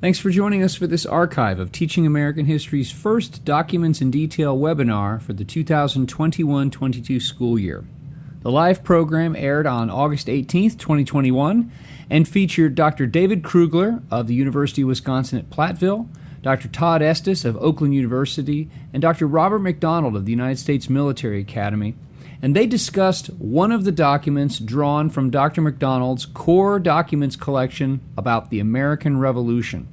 Thanks for joining us for this archive of Teaching American History's first Documents in Detail webinar for the 2021-22 school year. The live program aired on August 18th, 2021, and featured Dr. David Krugler of the University of Wisconsin at Platteville, Dr. Todd Estes of Oakland University, and Dr. Robert McDonald of the United States Military Academy, and they discussed one of the documents drawn from Dr. McDonald's core documents collection about the American Revolution.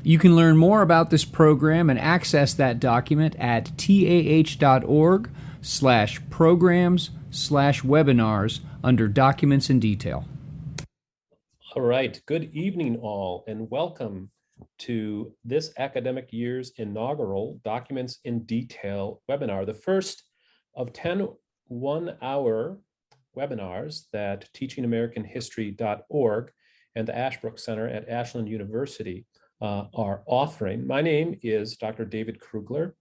You can learn more about this program and access that document at tah.org/programs/webinars under Documents in Detail. All right, good evening all, and welcome to this academic year's inaugural Documents in Detail webinar, the first of 10 one-hour webinars that teachingamericanhistory.org and the Ashbrook Center at Ashland University are offering. My name is Dr. David Krugler,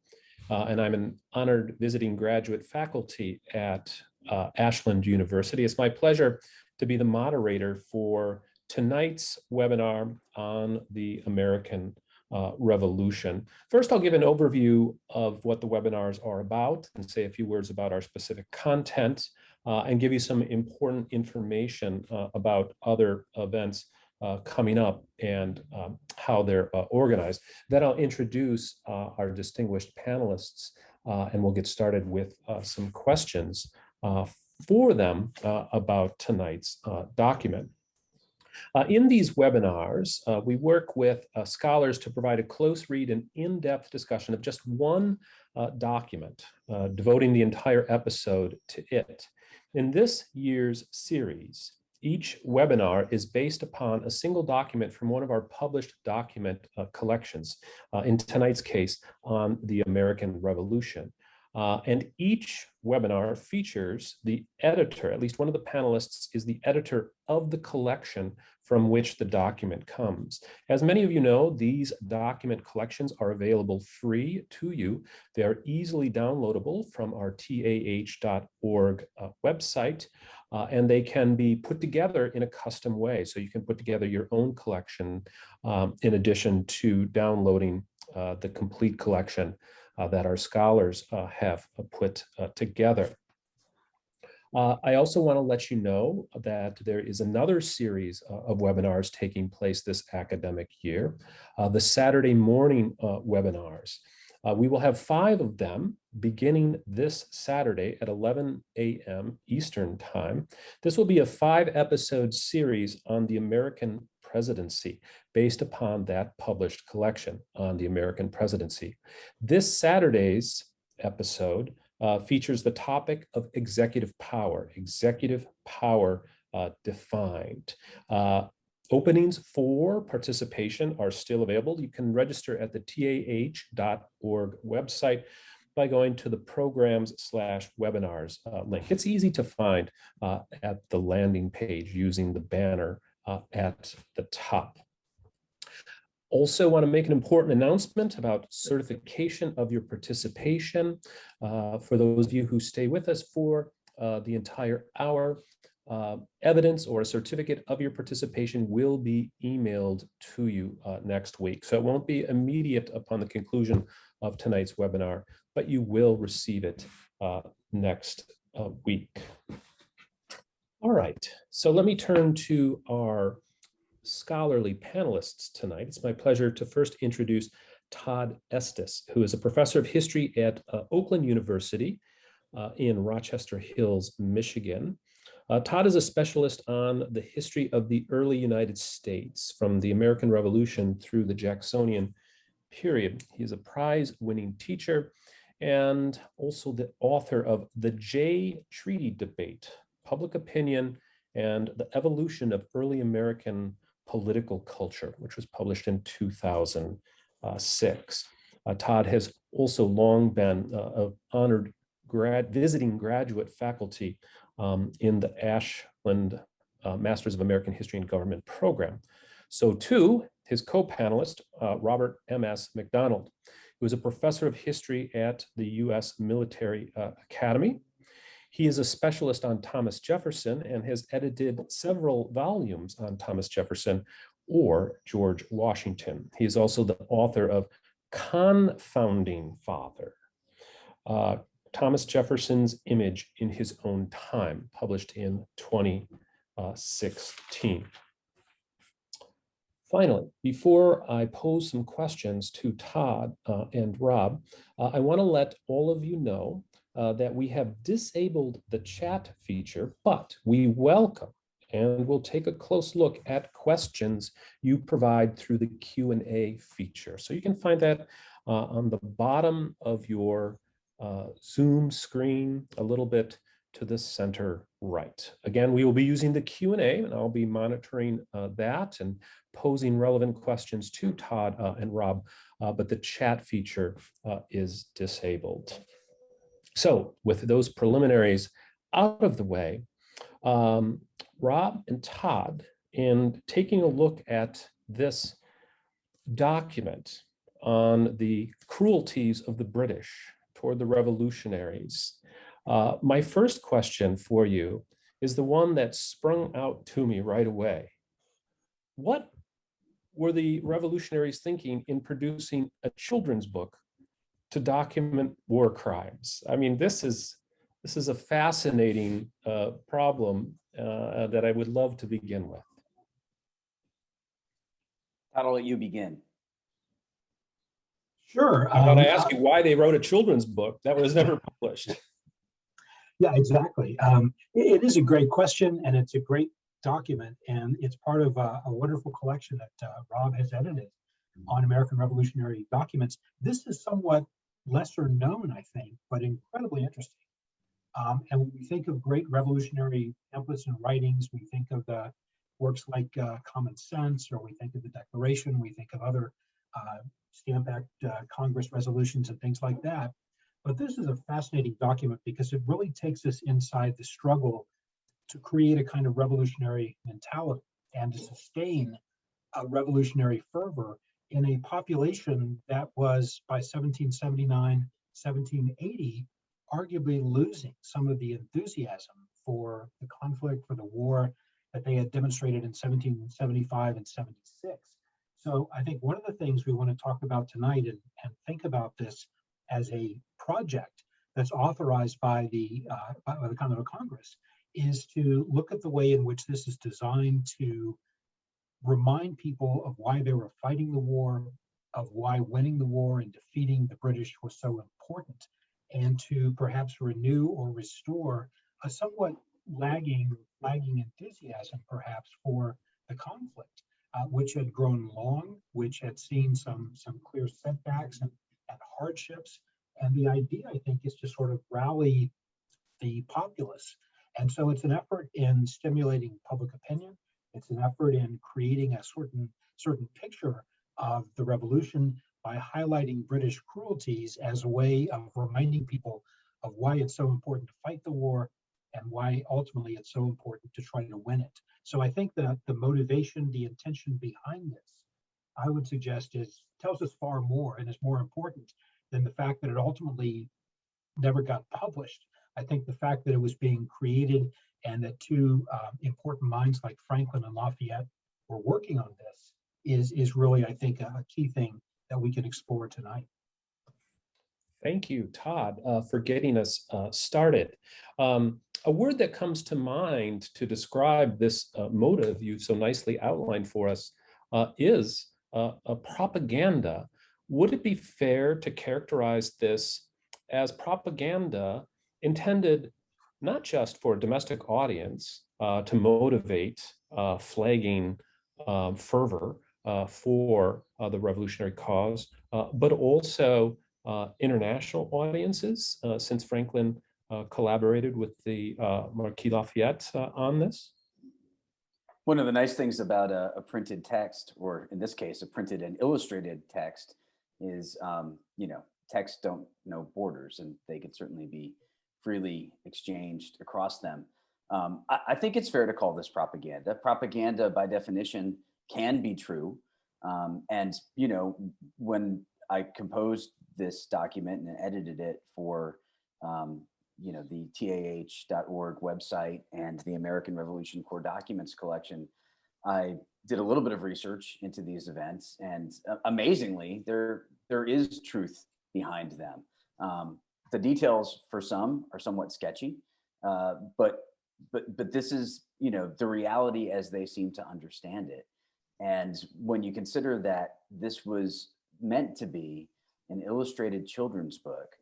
and I'm an honored visiting graduate faculty at Ashland University. It's my pleasure to be the moderator for tonight's webinar on the American Revolution. First, I'll give an overview of what the webinars are about and say a few words about our specific content and give you some important information about other events coming up and how they're organized. Then I'll introduce our distinguished panelists and we'll get started with some questions for them about tonight's document. In these webinars, we work with scholars to provide a close read and in-depth discussion of just one document, devoting the entire episode to it. In this year's series, each webinar is based upon a single document from one of our published document collections, in tonight's case, on the American Revolution. And each webinar features the editor, at least one of the panelists is the editor of the collection from which the document comes. As many of you know, these document collections are available free to you. They are easily downloadable from our tah.org website, and they can be put together in a custom way. So you can put together your own collection in addition to downloading the complete collection that our scholars have put together. I also want to let you know that there is another series of webinars taking place this academic year, the Saturday morning webinars. We will have 5 of them beginning this Saturday at 11 a.m. Eastern Time. This will be a 5-episode series on the American presidency based upon that published collection on the American presidency. This Saturday's episode features the topic of executive power defined. Openings for participation are still available. You can register at the tah.org website by going to the programs/webinars link. It's easy to find at the landing page using the banner at the top. Also want to make an important announcement about certification of your participation. For those of you who stay with us for the entire hour, evidence or a certificate of your participation will be emailed to you next week. So it won't be immediate upon the conclusion of tonight's webinar, but you will receive it next week. All right, so let me turn to our scholarly panelists tonight. It's my pleasure to first introduce Todd Estes, who is a professor of history at Oakland University in Rochester Hills, Michigan. Todd is a specialist on the history of the early United States from the American Revolution through the Jacksonian period. He is a prize-winning teacher and also the author of The Jay Treaty Debate, Public Opinion and the Evolution of Early American Political Culture, which was published in 2006. Todd has also long been an honored visiting graduate faculty in the Ashland Masters of American History and Government program. So too, his co-panelist, Robert M.S. McDonald, who is a professor of history at the U.S. Military Academy. He is a specialist on Thomas Jefferson and has edited several volumes on Thomas Jefferson, or George Washington. He is also the author of Confounding Father, Thomas Jefferson's Image in His Own Time, published in 2016. Finally, before I pose some questions to Todd and Rob, I want to let all of you know that we have disabled the chat feature, but we welcome and we'll take a close look at questions you provide through the Q&A feature. So you can find that on the bottom of your Zoom screen, a little bit to the center right. Again, we will be using the Q&A, and I'll be monitoring that and posing relevant questions to Todd and Rob, but the chat feature is disabled. So with those preliminaries out of the way, Rob and Todd, in taking a look at this document on the cruelties of the British toward the revolutionaries, my first question for you is the one that sprung out to me right away. What were the revolutionaries thinking in producing a children's book to document war crimes? I mean, this is a fascinating problem that I would love to begin with. I'll let you begin. Sure. I want to ask you why they wrote a children's book that was never published. Yeah, exactly. It is a great question, and it's a great document, and it's part of a wonderful collection that Rob has edited on American Revolutionary documents. This is somewhat lesser known, I think, but incredibly interesting. And when we think of great revolutionary templates and writings, we think of the works like Common Sense, or we think of the Declaration, we think of other Stamp Act Congress resolutions and things like that. But this is a fascinating document because it really takes us inside the struggle to create a kind of revolutionary mentality and to sustain a revolutionary fervor in a population that was, by 1779, 1780, arguably losing some of the enthusiasm for the conflict, for the war that they had demonstrated in 1775 and 76. So I think one of the things we want to talk about tonight and think about this as a project that's authorized by the Continental Congress is to look at the way in which this is designed to remind people of why they were fighting the war, of why winning the war and defeating the British was so important, and to perhaps renew or restore a somewhat lagging enthusiasm perhaps for the conflict, which had grown long, which had seen some clear setbacks and hardships. And the idea, I think, is to sort of rally the populace. And so it's an effort in stimulating public opinion. It's an effort in creating a certain picture of the revolution by highlighting British cruelties as a way of reminding people of why it's so important to fight the war and why ultimately it's so important to try to win it. So I think that the motivation, the intention behind this, I would suggest tells us far more and is more important than the fact that it ultimately never got published. I think the fact that it was being created and that two important minds like Franklin and Lafayette were working on this is really, I think, a key thing that we can explore tonight. Thank you, Todd, for getting us started. A word that comes to mind to describe this motive you so nicely outlined for us is a propaganda. Would it be fair to characterize this as propaganda intended not just for a domestic audience to motivate flagging fervor for the revolutionary cause, but also international audiences, since Franklin collaborated with the Marquis Lafayette on this? One of the nice things about a printed text, or in this case, a printed and illustrated text, is, texts don't know borders, and they could certainly be freely exchanged across them. I think it's fair to call this propaganda. Propaganda, by definition, can be true. And, when I composed this document and edited it for, the TAH.org website and the American Revolution Core Documents collection, I did a little bit of research into these events, and amazingly, there is truth behind them. The details for some are somewhat sketchy, but this is, you know, the reality as they seem to understand it. And when you consider that this was meant to be an illustrated children's book,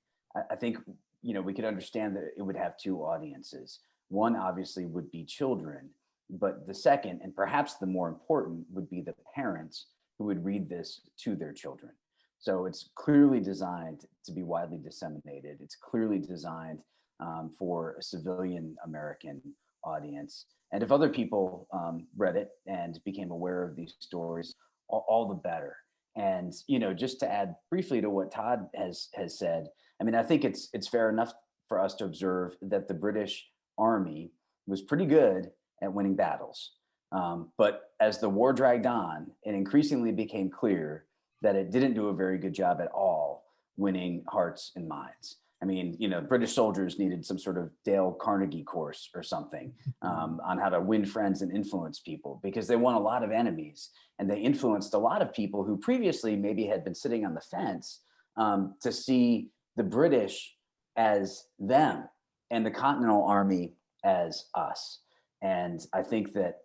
I think, you know, we could understand that it would have two audiences. One obviously would be children, but the second, and perhaps the more important, would be the parents who would read this to their children. So it's clearly designed to be widely disseminated. It's clearly designed for a civilian American audience. And if other people read it and became aware of these stories, all the better. And, you know, just to add briefly to what Todd has said, I mean, I think it's fair enough for us to observe that the British Army was pretty good at winning battles. But as the war dragged on, it increasingly became clear that it didn't do a very good job at all winning hearts and minds. I mean, you know, British soldiers needed some sort of Dale Carnegie course or something on how to win friends and influence people, because they won a lot of enemies and they influenced a lot of people who previously maybe had been sitting on the fence to see the British as them and the Continental Army as us. And I think that,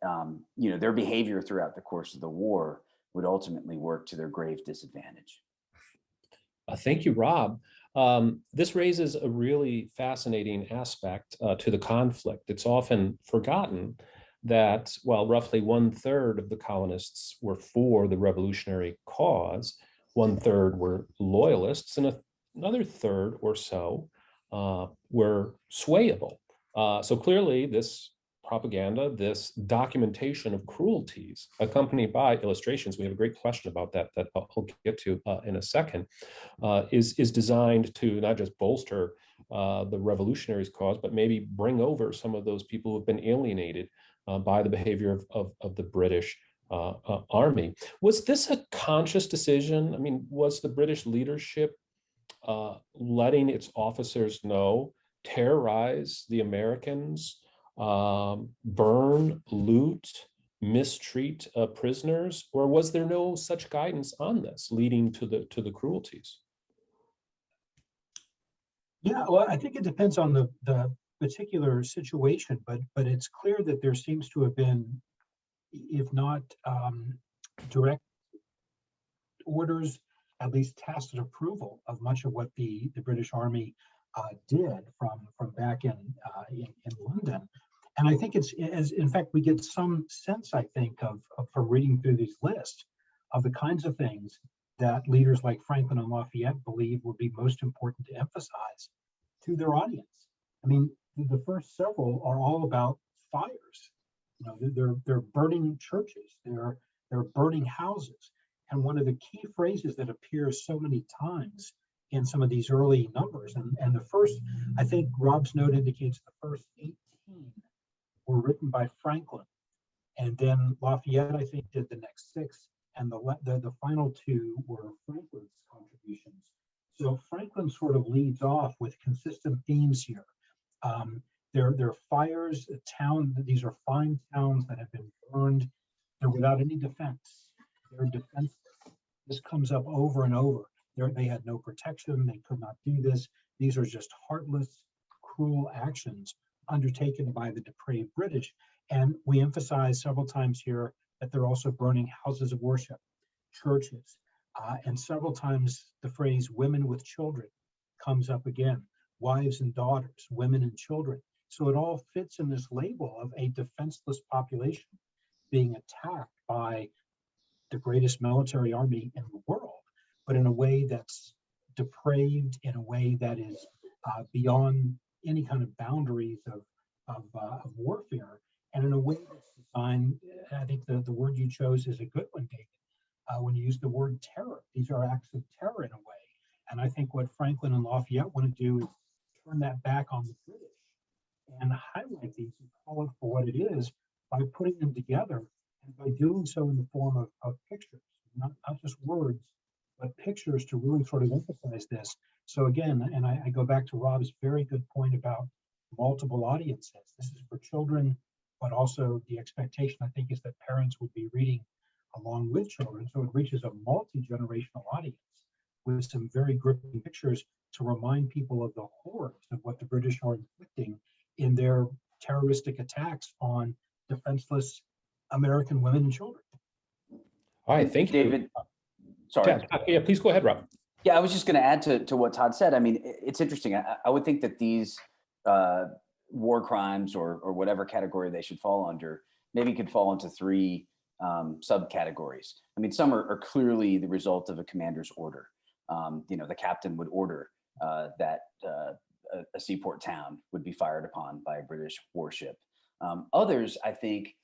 you know, their behavior throughout the course of the war would ultimately work to their grave disadvantage. Thank you, Rob. This raises a really fascinating aspect to the conflict. It's often forgotten that while roughly 1/3 of the colonists were for the revolutionary cause, 1/3 were loyalists, and another third or so were swayable. So clearly this propaganda, this documentation of cruelties accompanied by illustrations, we have a great question about that I'll get to in a second, is designed to not just bolster the revolutionaries' cause, but maybe bring over some of those people who have been alienated by the behavior of the British Army. Was this a conscious decision? I mean, was the British leadership letting its officers know, terrorize the Americans, burn, loot, mistreat prisoners, or was there no such guidance on this leading to the cruelties? Yeah, well, I think it depends on the particular situation, but it's clear that there seems to have been, if not direct orders, at least tacit approval of much of what the British Army did from back in London. And I think it's, as in fact, we get some sense, I think, of from reading through these lists of the kinds of things that leaders like Franklin and Lafayette believed would be most important to emphasize to their audience. I mean, the first several are all about fires. You know, they're burning churches, they're burning houses. And one of the key phrases that appears so many times in some of these early numbers, and the first, I think Rob's note indicates the first 18 were written by Franklin, and then Lafayette, I think, did the next 6, and the final 2 were Franklin's contributions. So Franklin sort of leads off with consistent themes here. There are fires, these are fine towns that have been burned. They're without any defense. They're defenseless. This comes up over and over. They had no protection. They could not do this. These are just heartless, cruel actions undertaken by the depraved British. And we emphasize several times here that they're also burning houses of worship, churches, and several times the phrase women with children comes up again, wives and daughters, women and children. So it all fits in this label of a defenseless population being attacked by the greatest military army in the world, but in a way that's depraved, in a way that is beyond any kind of boundaries of warfare, and in a way that's designed, I think the word you chose is a good one, David, when you use the word terror. These are acts of terror in a way. And I think what Franklin and Lafayette want to do is turn that back on the British and highlight these and call it for what it is by putting them together, and by doing so in the form of pictures, not just words, but pictures to really sort of emphasize this. So again, and I go back to Rob's very good point about multiple audiences. This is for children, but also the expectation, I think, is that parents would be reading along with children. So it reaches a multi-generational audience with some very gripping pictures to remind people of the horrors of what the British are inflicting in their terroristic attacks on defenseless American women and children. All right, thank you. David, sorry. Yeah, please go ahead, Rob. Yeah, I was just going to add to what Todd said. I mean, it's interesting. I would think that these war crimes or whatever category they should fall under maybe could fall into three subcategories. I mean, some are clearly the result of a commander's order. The captain would order that a seaport town would be fired upon by a British warship. Others, I think,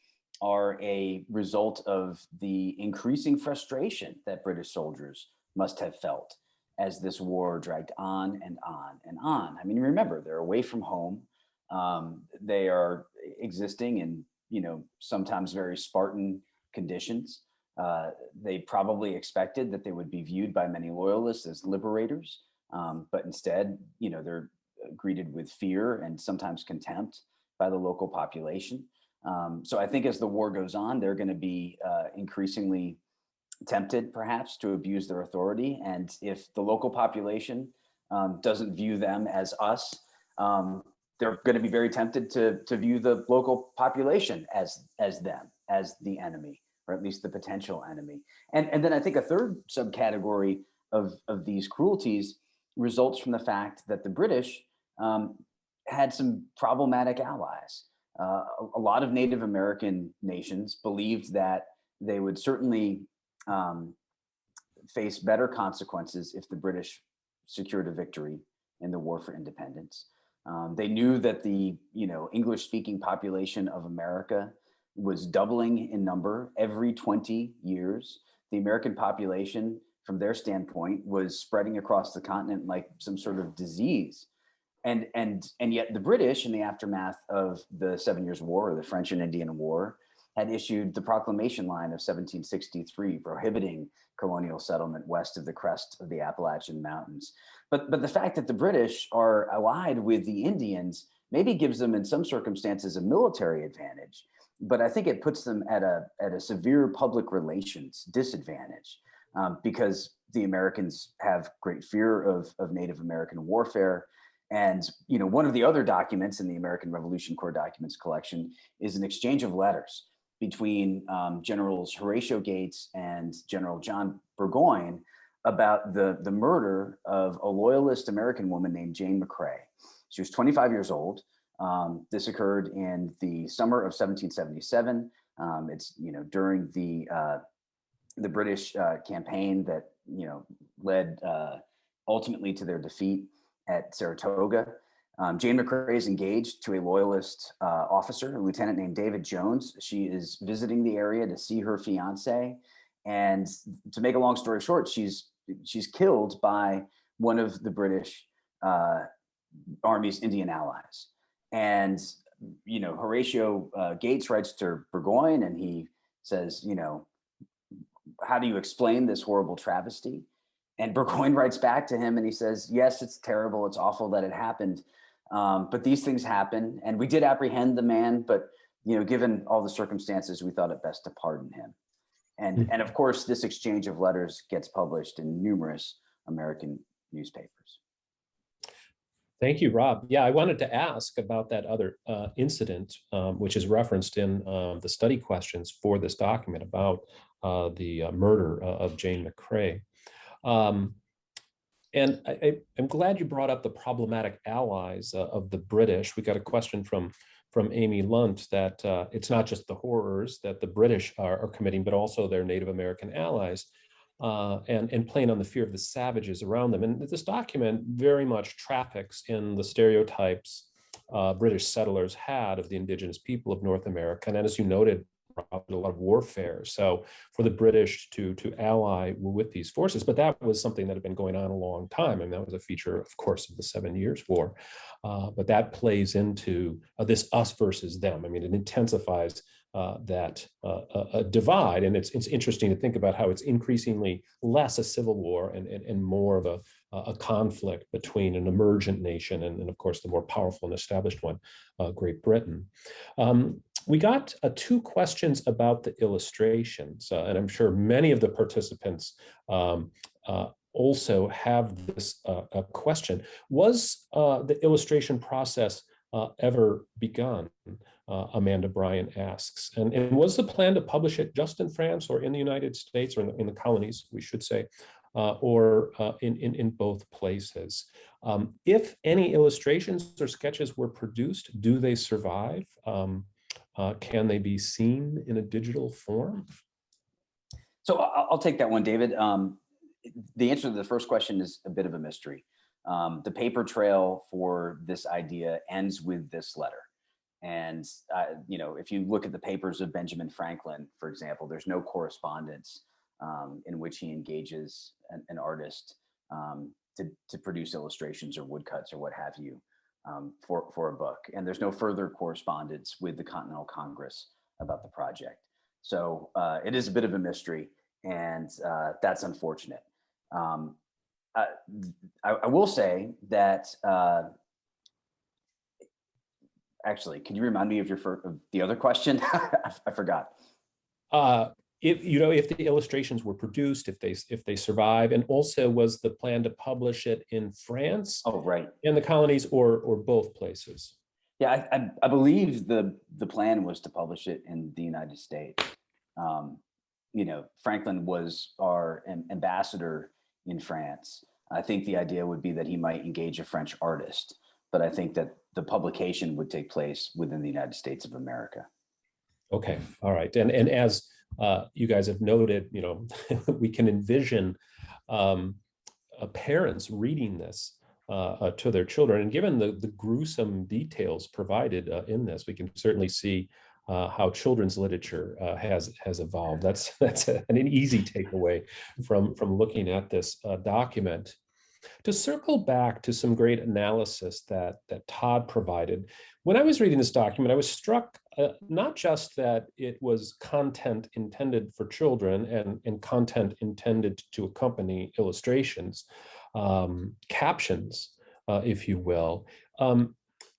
are a result of the increasing frustration that British soldiers must have felt as this war dragged on and on and on. I mean, remember, they're away from home. They are existing in, sometimes very Spartan conditions. They probably expected that they would be viewed by many loyalists as liberators, but instead, they're greeted with fear and sometimes contempt by the local population. So I think as the war goes on, they're going to be increasingly tempted perhaps to abuse their authority. And if the local population doesn't view them as us, they're going to be very tempted to view the local population as them, as the enemy, or at least the potential enemy. And then I think a third subcategory of these cruelties results from the fact that the British had some problematic allies. A lot of Native American nations believed that they would certainly face better consequences if the British secured a victory in the war for independence. They knew that the English-speaking population of America was doubling in number every 20 years. The American population, from their standpoint, was spreading across the continent like some sort of disease. And yet the British, in the aftermath of the 7 Years' War, or the French and Indian War, had issued the Proclamation Line of 1763, prohibiting colonial settlement west of the crest of the Appalachian Mountains. But the fact that the British are allied with the Indians maybe gives them, in some circumstances, a military advantage. But I think it puts them at a severe public relations disadvantage, because the Americans have great fear of Native American warfare. And one of the other documents in the American Revolution Corps Documents collection is an exchange of letters between Generals Horatio Gates and General John Burgoyne about the murder of a loyalist American woman named Jane McCrae. She was 25 years old. This occurred in the summer of 1777. It's during the British campaign that led ultimately to their defeat at Saratoga. Jane McCrae is engaged to a loyalist officer, a lieutenant named David Jones. She is visiting the area to see her fiance, and to make a long story short, she's killed by one of the British Army's Indian allies. And Horatio Gates writes to Burgoyne, and he says, how do you explain this horrible travesty? And Burgoyne writes back to him and he says, yes, it's terrible. It's awful that it happened. But these things happen. And we did apprehend the man, but, given all the circumstances, we thought it best to pardon him. And of course, this exchange of letters gets published in numerous American newspapers. Thank you, Rob. Yeah, I wanted to ask about that other incident, which is referenced in the study questions for this document about the murder of Jane McCrae. And I'm glad you brought up the problematic allies of the British. We got a question from Amy Lunt that it's not just the horrors that the British are committing, but also their Native American allies, and playing on the fear of the savages around them. And this document very much traffics in the stereotypes British settlers had of the indigenous people of North America. And as you noted, a lot of warfare. So for the British to ally with these forces, but that was something that had been going on a long time. And that was a feature, of course, of the 7 Years' War. But that plays into this us versus them. I mean, it intensifies that divide. And it's interesting to think about how it's increasingly less a civil war and more of a conflict between an emergent nation and of course, the more powerful and established one, Great Britain. We got two questions about the illustrations, and I'm sure many of the participants also have this a question. Was the illustration process ever begun? Amanda Bryan asks. And was the plan to publish it just in France or in the United States, or in the colonies, we should say, or in both places? If any illustrations or sketches were produced, do they survive? Can they be seen in a digital form? So I'll take that one, David. The answer to the first question is a bit of a mystery. The paper trail for this idea ends with this letter. And, if you look at the papers of Benjamin Franklin, for example, there's no correspondence in which he engages an artist to produce illustrations or woodcuts or what have you for a book. And there's no further correspondence with the Continental Congress about the project. So it is a bit of a mystery, and that's unfortunate. I will say that, actually, can you remind me of of the other question? I forgot. If the illustrations were produced, if they survive, and also was the plan to publish it in France? Oh, right. In the colonies, or both places? Yeah, I believe the plan was to publish it in the United States. Franklin was our ambassador in France. I think the idea would be that he might engage a French artist, but I think that the publication would take place within the United States of America. Okay, all right. And as you guys have noted, we can envision parents reading this to their children. And given the gruesome details provided in this, we can certainly see how children's literature has evolved. That's an easy takeaway from looking at this document. To circle back to some great analysis that Todd provided, when I was reading this document, I was struck not just that it was content intended for children and content intended to accompany illustrations, captions, if you will.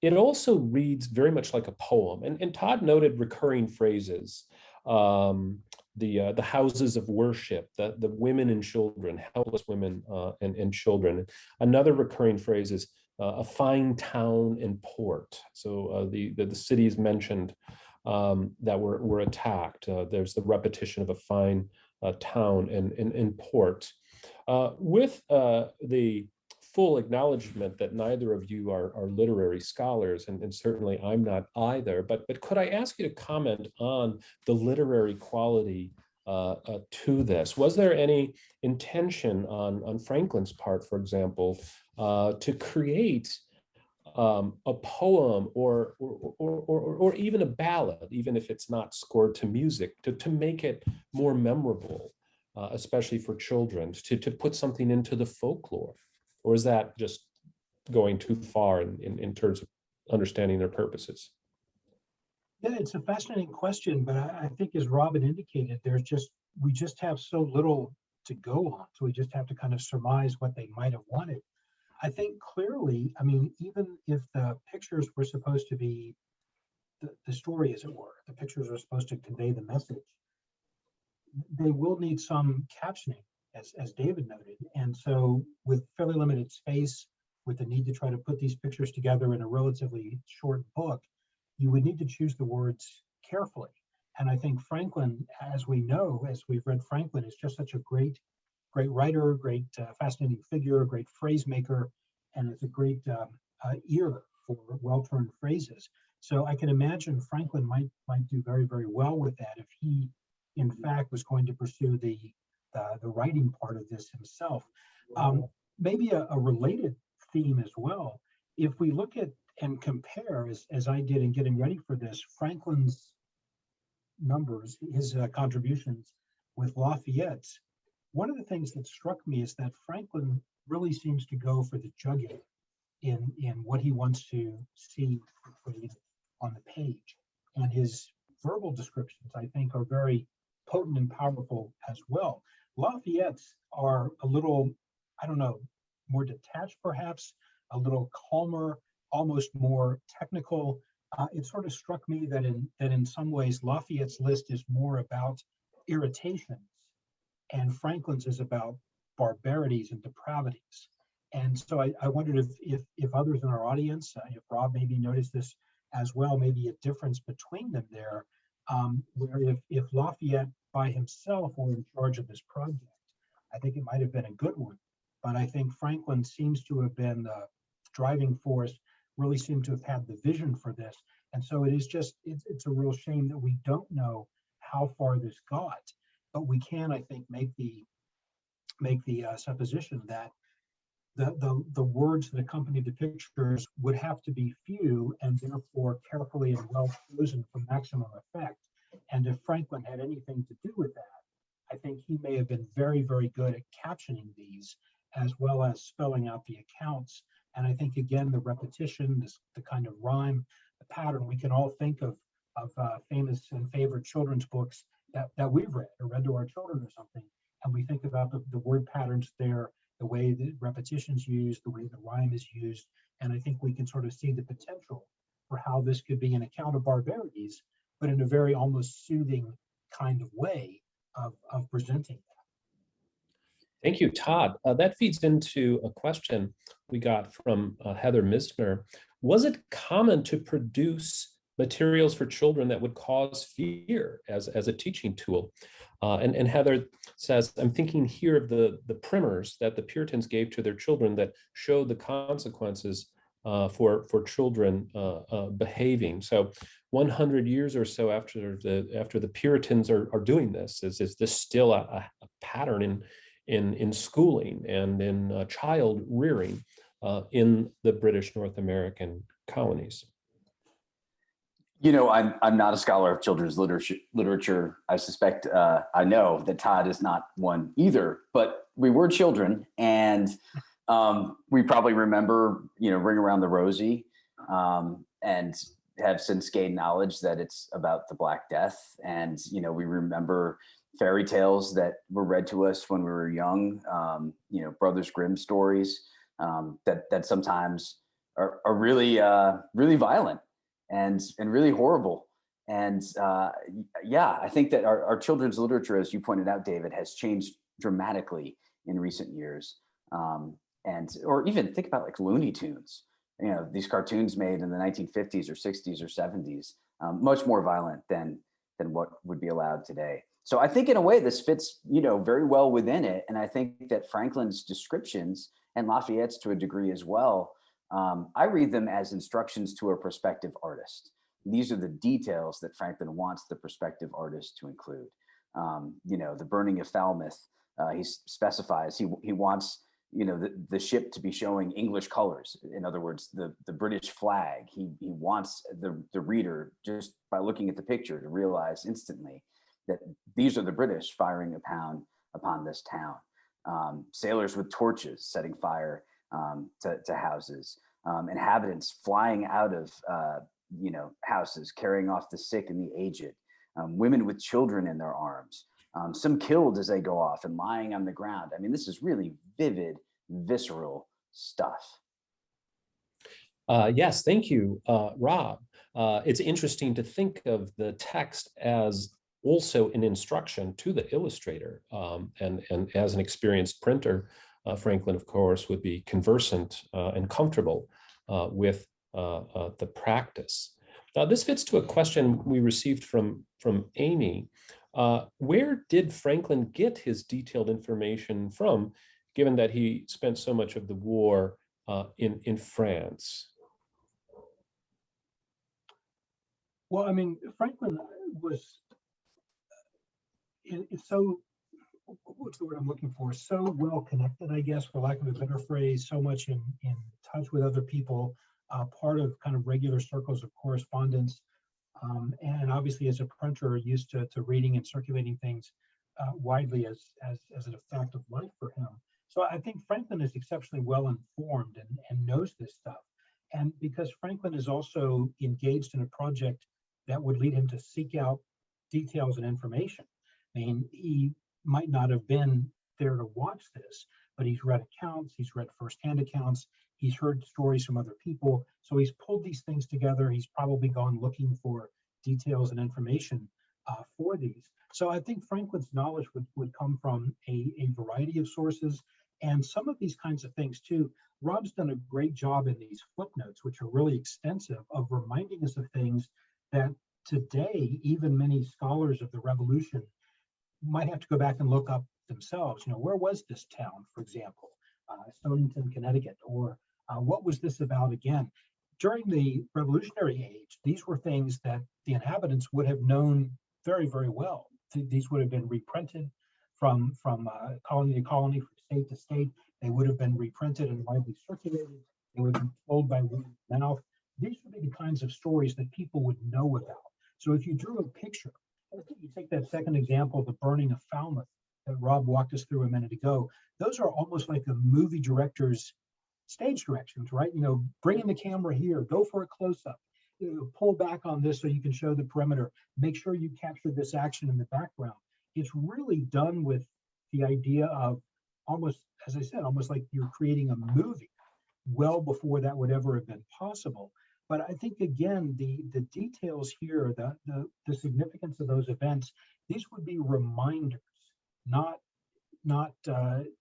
It also reads very much like a poem. And Todd noted recurring phrases. The houses of worship, the women and children, helpless women and children. Another recurring phrase is a fine town and port. So the cities mentioned that were attacked. There's the repetition of a fine town and port. With the full acknowledgement that neither of you are literary scholars, and certainly I'm not either, but could I ask you to comment on the literary quality to this? Was there any intention on Franklin's part, for example, to create a poem or even a ballad, even if it's not scored to music, to make it more memorable, especially for children, to put something into the folklore? Or is that just going too far in terms of understanding their purposes? Yeah, it's a fascinating question, but I think, as Robin indicated, we just have so little to go on. So we just have to kind of surmise what they might have wanted. I think clearly, even if the pictures were supposed to be the story, as it were, the pictures are supposed to convey the message, they will need some captioning, as David noted. And so with fairly limited space, with the need to try to put these pictures together in a relatively short book, you would need to choose the words carefully. And I think Franklin, as we know, as we've read Franklin, is just such a great writer, great fascinating figure, great phrase maker, and it's a great ear for well-turned phrases. So I can imagine Franklin might do very, very well with that if he, in fact, was going to pursue the writing part of this himself. Maybe a related theme as well. If we look at and compare, as I did in getting ready for this, Franklin's numbers, his contributions with Lafayette's, one of the things that struck me is that Franklin really seems to go for the jugular in what he wants to see portrayed on the page. And his verbal descriptions, I think, are very potent and powerful as well. Lafayette's are a little, more detached perhaps, a little calmer, almost more technical, it sort of struck me that in some ways Lafayette's list is more about irritations, and Franklin's is about barbarities and depravities. And so I wondered if others in our audience, if Rob maybe noticed this as well, maybe a difference between them there, where if Lafayette by himself were in charge of this project, I think it might have been a good one. But I think Franklin seems to have been the driving force, really seemed to have had the vision for this. And so it's a real shame that we don't know how far this got, but we can, I think, make the supposition that the words that accompany the pictures would have to be few and therefore carefully and well chosen for maximum effect. And if Franklin had anything to do with that, I think he may have been very, very good at captioning these as well as spelling out the accounts. And I think, again, the repetition, the kind of rhyme, the pattern, we can all think of famous and favorite children's books that we've read or read to our children or something. And we think about the word patterns there, the way the repetition's used, the way the rhyme is used. And I think we can sort of see the potential for how this could be an account of barbarities, but in a very almost soothing kind of way of presenting that. Thank you, Todd. That feeds into a question we got from Heather Misner. Was it common to produce materials for children that would cause fear as a teaching tool? And Heather says, I'm thinking here of the primers that the Puritans gave to their children that showed the consequences for children behaving. So 100 years or so after the Puritans are doing this, is this still a pattern in schooling and in child rearing in the British North American colonies? You know, I'm not a scholar of children's literature. I suspect I know that Todd is not one either. But we were children, and we probably remember, Ring Around the Rosie, and have since gained knowledge that it's about the Black Death. And we remember fairy tales that were read to us when we were young. Brothers Grimm stories that sometimes are really really violent and really horrible. And I think that our children's literature, as you pointed out, David, has changed dramatically in recent years. Or even think about like Looney Tunes, these cartoons made in the 1950s or 60s or 70s, much more violent than what would be allowed today. So I think in a way this fits, very well within it. And I think that Franklin's descriptions, and Lafayette's to a degree as well, I read them as instructions to a prospective artist. These are the details that Franklin wants the prospective artist to include. The burning of Falmouth, he specifies he wants the ship to be showing English colors. In other words, the British flag. He wants the reader, just by looking at the picture, to realize instantly that these are the British firing upon this town. Sailors with torches setting fire to houses, inhabitants flying out of houses, carrying off the sick and the aged, women with children in their arms, some killed as they go off and lying on the ground. I mean, this is really vivid, visceral stuff. Yes, thank you, Rob. It's interesting to think of the text as also an instruction to the illustrator, and as an experienced printer, Franklin, of course, would be conversant and comfortable with the practice. Now, this fits to a question we received from Amy. Where did Franklin get his detailed information from, given that he spent so much of the war in France? Well, I mean, Franklin was so, what's the word I'm looking for? So well connected, I guess, for lack of a better phrase, so much in touch with other people, part of kind of regular circles of correspondence. And obviously as a printer, used to reading and circulating things widely as an effect of life for him. So I think Franklin is exceptionally well informed and knows this stuff. And because Franklin is also engaged in a project that would lead him to seek out details and information. I mean, he might not have been there to watch this, but he's read accounts, he's read firsthand accounts, he's heard stories from other people. So he's pulled these things together. He's probably gone looking for details and information for these. So I think Franklin's knowledge would come from a variety of sources, and some of these kinds of things too. Rob's done a great job in these footnotes, which are really extensive, of reminding us of things that today, even many scholars of the Revolution might have to go back and look up themselves. Where was this town, for example, Stonington, Connecticut, or what was this about again? During the Revolutionary Age, these were things that the inhabitants would have known very, very well. These would have been reprinted from colony to colony, from state to state. They would have been reprinted and widely circulated. They would have been told by word of mouth. These would be the kinds of stories that people would know about. So if you drew a picture, you take that second example, the burning of Falmouth that Rob walked us through a minute ago, those are almost like a movie director's stage directions, right? Bring in the camera here, go for a close-up, pull back on this so you can show the perimeter, make sure you capture this action in the background. It's really done with the idea of almost, as I said, almost like you're creating a movie well before that would ever have been possible. But I think, again, the details here, the significance of those events, these would be reminders, not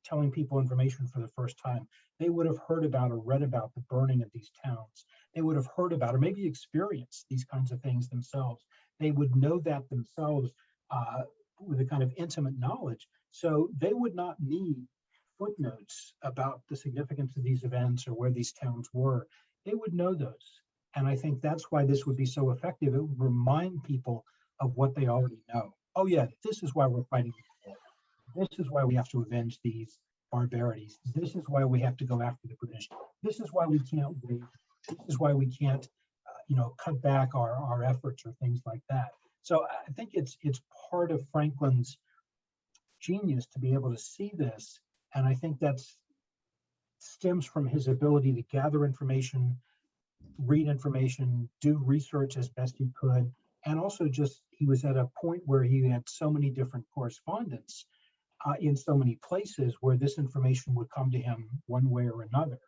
telling people information for the first time. They would have heard about or read about the burning of these towns. They would have heard about or maybe experienced these kinds of things themselves. They would know that themselves with a kind of intimate knowledge. So they would not need footnotes about the significance of these events or where these towns were. They would know those. And I think that's why this would be so effective. It would remind people of what they already know. Oh yeah, this is why we're fighting the war. This is why we have to avenge these barbarities. This is why we have to go after the British. This is why we can't wait. This is why we can't, cut back our efforts or things like that. So I think it's part of Franklin's genius to be able to see this. And I think that stems from his ability to gather information, read information, do research as best he could. And also just, he was at a point where he had so many different correspondents in so many places where this information would come to him one way or another.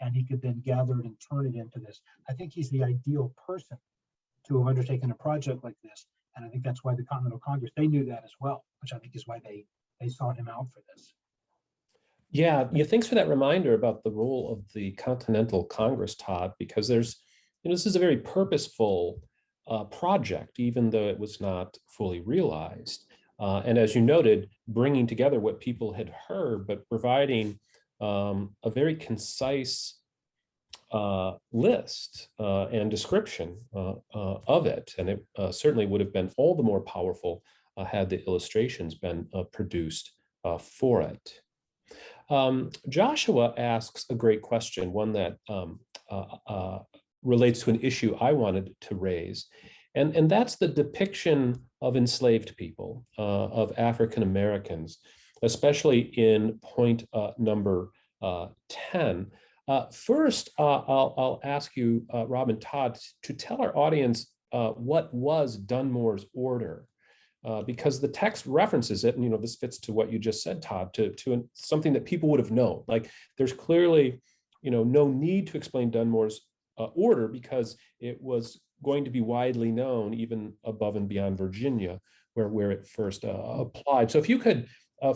And he could then gather it and turn it into this. I think he's the ideal person to have undertaken a project like this. And I think that's why the Continental Congress, they knew that as well, which I think is why they sought him out for this. Yeah, thanks for that reminder about the role of the Continental Congress, Todd, because this is a very purposeful project, even though it was not fully realized. And as you noted, bringing together what people had heard, but providing a very concise list and description of it. And it certainly would have been all the more powerful had the illustrations been produced for it. Joshua asks a great question, one that relates to an issue I wanted to raise, and that's the depiction of enslaved people, of African Americans, especially in point number 10. First, I'll ask you, Rob and Todd, to tell our audience what was Dunmore's order. Because the text references it, and this fits to what you just said, Todd, to something that people would have known. Like, there's clearly, no need to explain Dunmore's order because it was going to be widely known even above and beyond Virginia, where it first applied. So if you could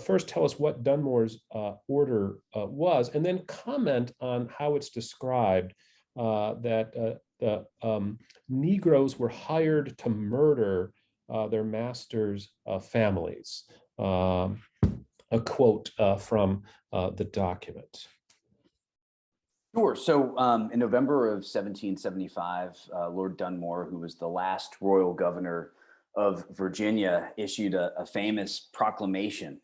first tell us what Dunmore's order was, and then comment on how it's described, that the Negroes were hired to murder their masters' families. A quote from the document. Sure. So in November of 1775, Lord Dunmore, who was the last royal governor of Virginia, issued a famous proclamation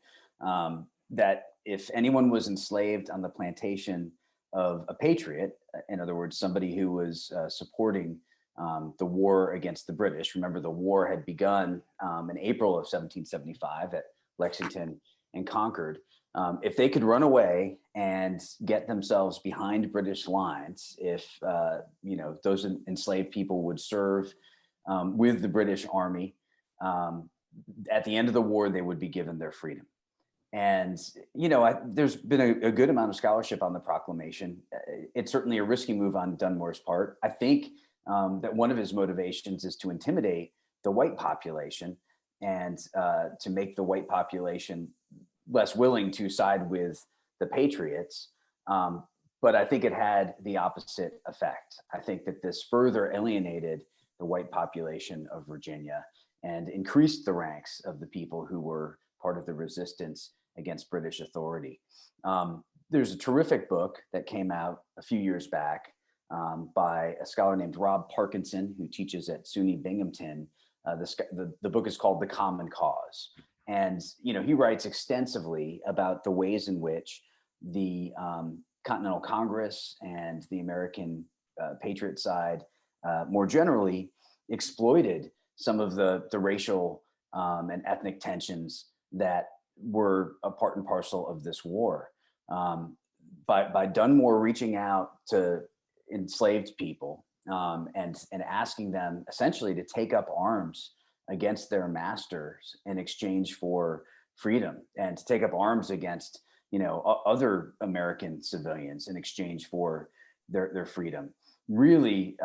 that if anyone was enslaved on the plantation of a patriot, in other words, somebody who was supporting the war against the British. Remember, the war had begun in April of 1775 at Lexington and Concord. If they could run away and get themselves behind British lines, if those enslaved people would serve with the British Army, at the end of the war, they would be given their freedom. And, there's been a good amount of scholarship on the proclamation. It's certainly a risky move on Dunmore's part. I think that one of his motivations is to intimidate the white population and to make the white population less willing to side with the Patriots. But I think it had the opposite effect. I think that this further alienated the white population of Virginia and increased the ranks of the people who were part of the resistance against British authority. There's a terrific book that came out a few years back by a scholar named Rob Parkinson, who teaches at SUNY Binghamton. The book is called The Common Cause. And, he writes extensively about the ways in which the Continental Congress and the American Patriot side more generally exploited some of the racial and ethnic tensions that were a part and parcel of this war. By Dunmore reaching out to enslaved people and asking them essentially to take up arms against their masters in exchange for freedom, and to take up arms against other American civilians in exchange for their freedom, really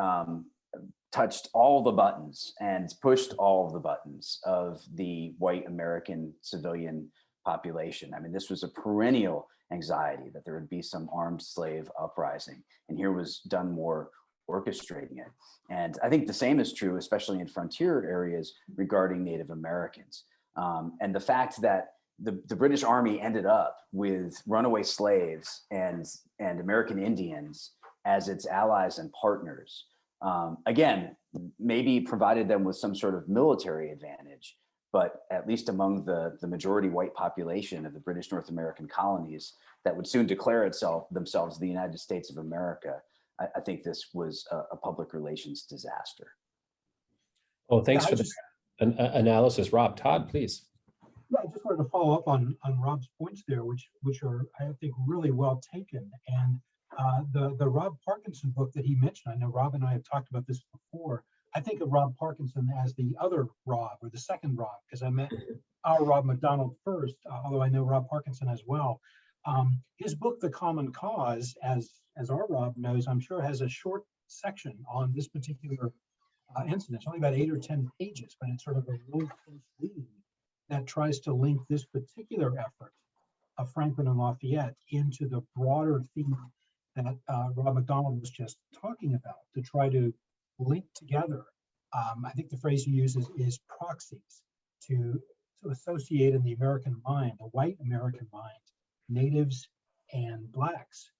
touched all the buttons and pushed all of the buttons of the white American civilian population. I mean, this was a perennial anxiety that there would be some armed slave uprising, and here was Dunmore orchestrating it. And I think the same is true, especially in frontier areas, regarding Native Americans. And the fact that the British Army ended up with runaway slaves and American Indians as its allies and partners, again, maybe provided them with some sort of military advantage, but at least among the majority white population of the British North American colonies that would soon declare themselves the United States of America, I think this was a public relations disaster. Oh, thanks for the analysis, Rob. Todd, please. Yeah, I just wanted to follow up on Rob's points there, which are, I think, really well taken. And the Rob Parkinson book that he mentioned, I know Rob and I have talked about this before. I think of Rob Parkinson as the other Rob, or the second Rob, because I met our Rob McDonald first, although I know Rob Parkinson as well. His book, The Common Cause, as our Rob knows, I'm sure, has a short section on this particular incident. It's only about 8 or 10 pages, but it's sort of a really close read that tries to link this particular effort of Franklin and Lafayette into the broader theme that Rob McDonald was just talking about, to try to link together. I think the phrase he uses is proxies, to associate in the American mind, the white American mind, natives and blacks,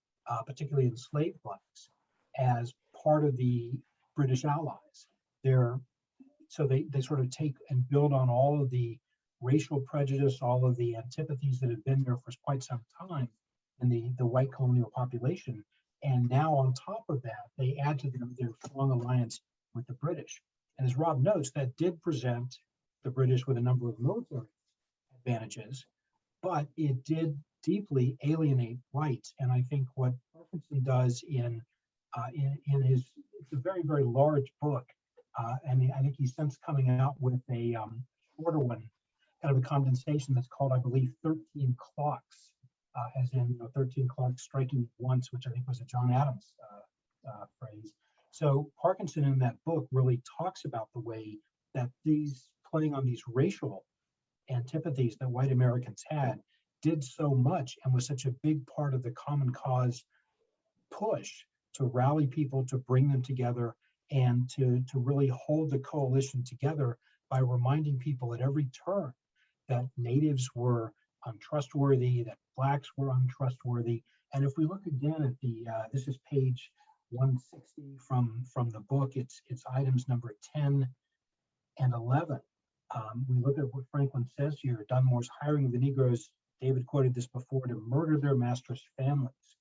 particularly enslaved blacks, as part of the British allies. So they sort of take and build on all of the racial prejudice, all of the antipathies that have been there for quite some time in the white colonial population. And now on top of that, they add to them their strong alliance with the British. And as Rob notes, that did present the British with a number of military advantages, but it did deeply alienate whites. And I think what Parkinson does in his, it's a very, very large book. And I think he's since coming out with a shorter one, kind of a condensation that's called, I believe, 13 Clocks, as in 13 clocks striking once, which I think was a John Adams phrase. So Parkinson in that book really talks about the way that these, playing on these racial antipathies that white Americans had, did so much and was such a big part of the Common Cause push to rally people, to bring them together, and to really hold the coalition together by reminding people at every turn that natives were untrustworthy, that blacks were untrustworthy. And if we look again at the, this is page 160 from the book, it's items number 10 and 11. We look at what Franklin says here: Dunmore's hiring of the Negroes, David quoted this before, to murder their masters' families.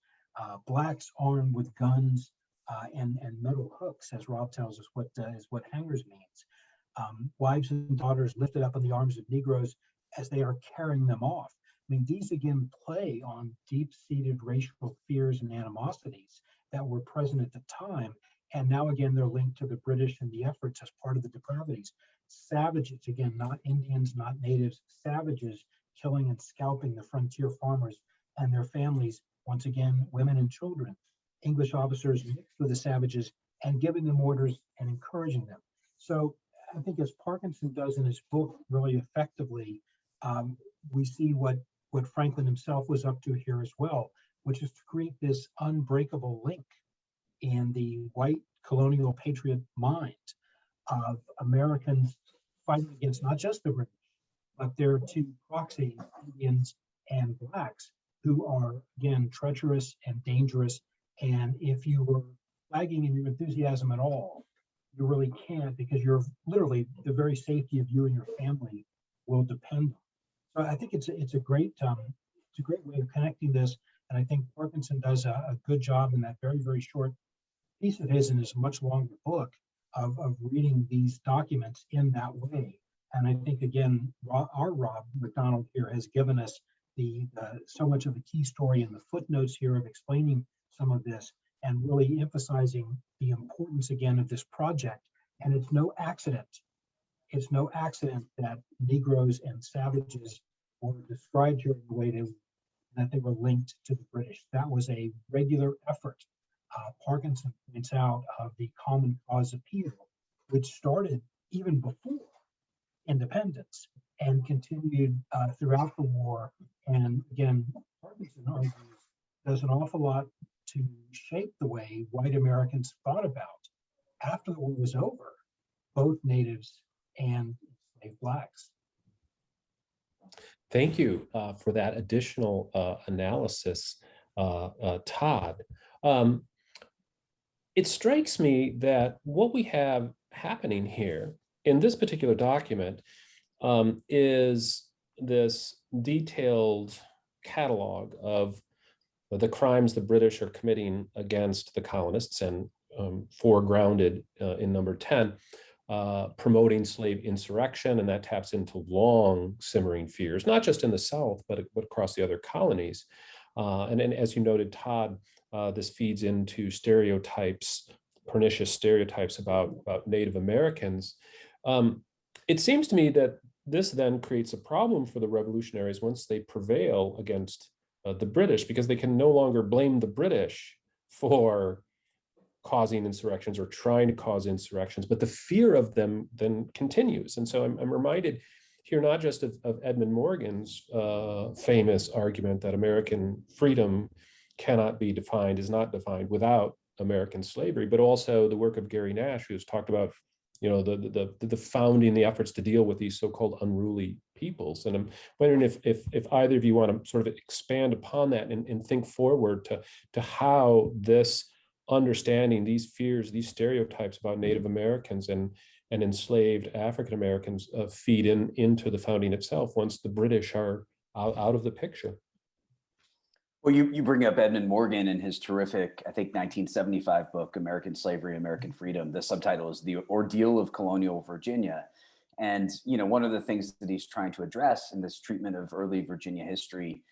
Blacks armed with guns and metal hooks, as Rob tells us is what hangers means. Wives and daughters lifted up in the arms of Negroes as they are carrying them off. I mean, these again play on deep-seated racial fears and animosities that were present at the time. And now again, they're linked to the British and the efforts as part of the depravities. Savages, again, not Indians, not natives, savages killing and scalping the frontier farmers and their families, once again, women and children. English officers mixed with the savages and giving them orders and encouraging them. So I think as Parkinson does in his book really effectively, we see what Franklin himself was up to here as well, which is to create this unbreakable link in the white colonial patriot mind of Americans fighting against not just the British, but their two proxies, Indians and blacks, who are, again, treacherous and dangerous. And if you were lagging in your enthusiasm at all, you really can't, because you're literally the very safety of you and your family will depend on. So I think it's a great way of connecting this, and I think Parkinson does a good job in that very, very short piece of his in his much longer book of reading these documents in that way. And I think again, our Rob McDonald here has given us the so much of the key story and the footnotes here of explaining some of this and really emphasizing the importance again of this project. And it's no accident. It's no accident that Negroes and savages were described here in the way that they were linked to the British. That was a regular effort. Parkinson points out of the Common Cause appeal, which started even before independence and continued throughout the war. And again, Parkinson argues does an awful lot to shape the way white Americans thought about, after the war was over, both natives and enslaved blacks. Thank you for that additional analysis, Todd. It strikes me that what we have happening here in this particular document is this detailed catalog of the crimes the British are committing against the colonists, and foregrounded in number 10, promoting slave insurrection, and that taps into long simmering fears, not just in the South, but across the other colonies. And as you noted, Todd, this feeds into stereotypes, pernicious stereotypes about Native Americans. It seems to me that this then creates a problem for the revolutionaries once they prevail against the British, because they can no longer blame the British for causing insurrections or trying to cause insurrections, but the fear of them then continues. And so I'm reminded here not just of Edmund Morgan's famous argument that American freedom cannot be defined, is not defined without American slavery, but also the work of Gary Nash, who's talked about, the founding, the efforts to deal with these so-called unruly peoples. And I'm wondering if either of you want to sort of expand upon that and think forward to how this understanding, these fears, these stereotypes about Native Americans and enslaved African Americans feed into the founding itself once the British are out of the picture. Well, you bring up Edmund Morgan in his terrific, I think, 1975 book, American Slavery, American Freedom. The subtitle is The Ordeal of Colonial Virginia. And, one of the things that he's trying to address in this treatment of early Virginia history,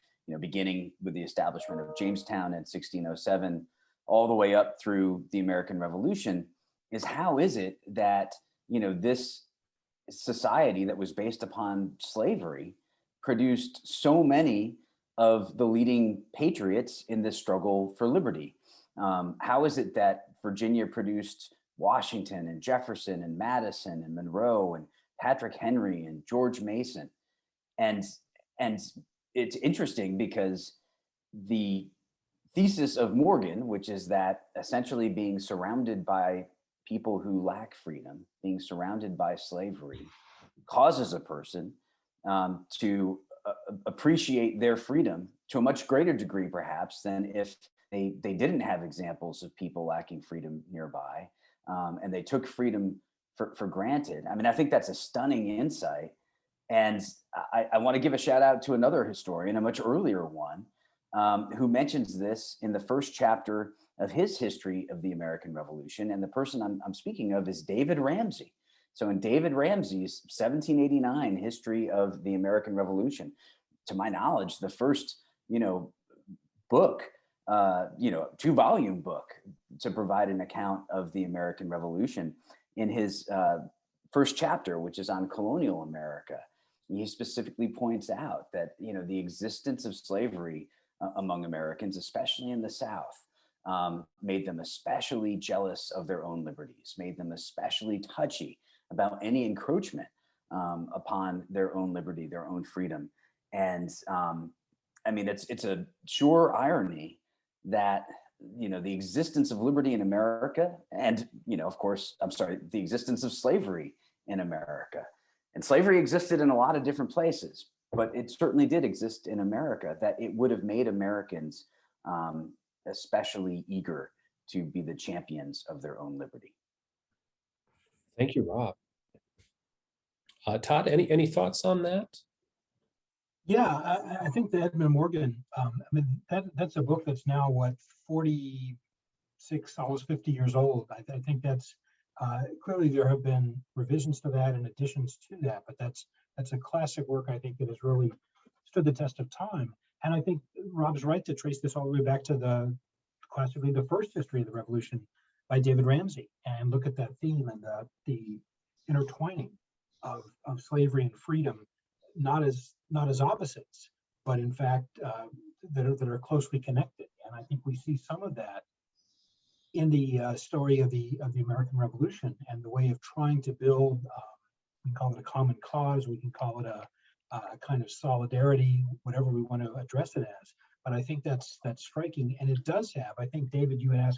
beginning with the establishment of Jamestown in 1607, all the way up through the American Revolution, is how is it that, this society that was based upon slavery produced so many of the leading patriots in this struggle for liberty? How is it that Virginia produced Washington and Jefferson and Madison and Monroe and Patrick Henry and George Mason? And it's interesting because the thesis of Morgan, which is that essentially being surrounded by people who lack freedom, being surrounded by slavery, causes a person to appreciate their freedom to a much greater degree, perhaps, than if they didn't have examples of people lacking freedom nearby, and they took freedom for granted. I mean, I think that's a stunning insight. And I want to give a shout out to another historian, a much earlier one, who mentions this in the first chapter of his history of the American Revolution. And the person I'm speaking of is David Ramsey. So in David Ramsey's 1789 history of the American Revolution, to my knowledge, the first, book, 2-volume book to provide an account of the American Revolution, in his first chapter, which is on colonial America, he specifically points out that, the existence of slavery among Americans, especially in the South, made them especially jealous of their own liberties, made them especially touchy about any encroachment upon their own liberty, their own freedom. And I mean, it's a sure irony that, the existence of liberty in America and, of course, I'm sorry, the existence of slavery in America. And slavery existed in a lot of different places, but it certainly did exist in America, that it would have made Americans especially eager to be the champions of their own liberty. Thank you, Rob. Todd, any thoughts on that? Yeah, I think the Edmund Morgan, that's a book that's now, 46, almost 50 years old. I think that's clearly there have been revisions to that and additions to that, but that's a classic work, I think, that has really stood the test of time. And I think Rob's right to trace this all the way back to classically the first history of the revolution by David Ramsey, and look at that theme and the intertwining of slavery and freedom, not as opposites, but in fact that are closely connected. And I think we see some of that in the story of the American Revolution and the way of trying to build. We can call it a common cause. We can call it a kind of solidarity, whatever we want to address it as. But I think that's striking, and it does have. I think, David, you had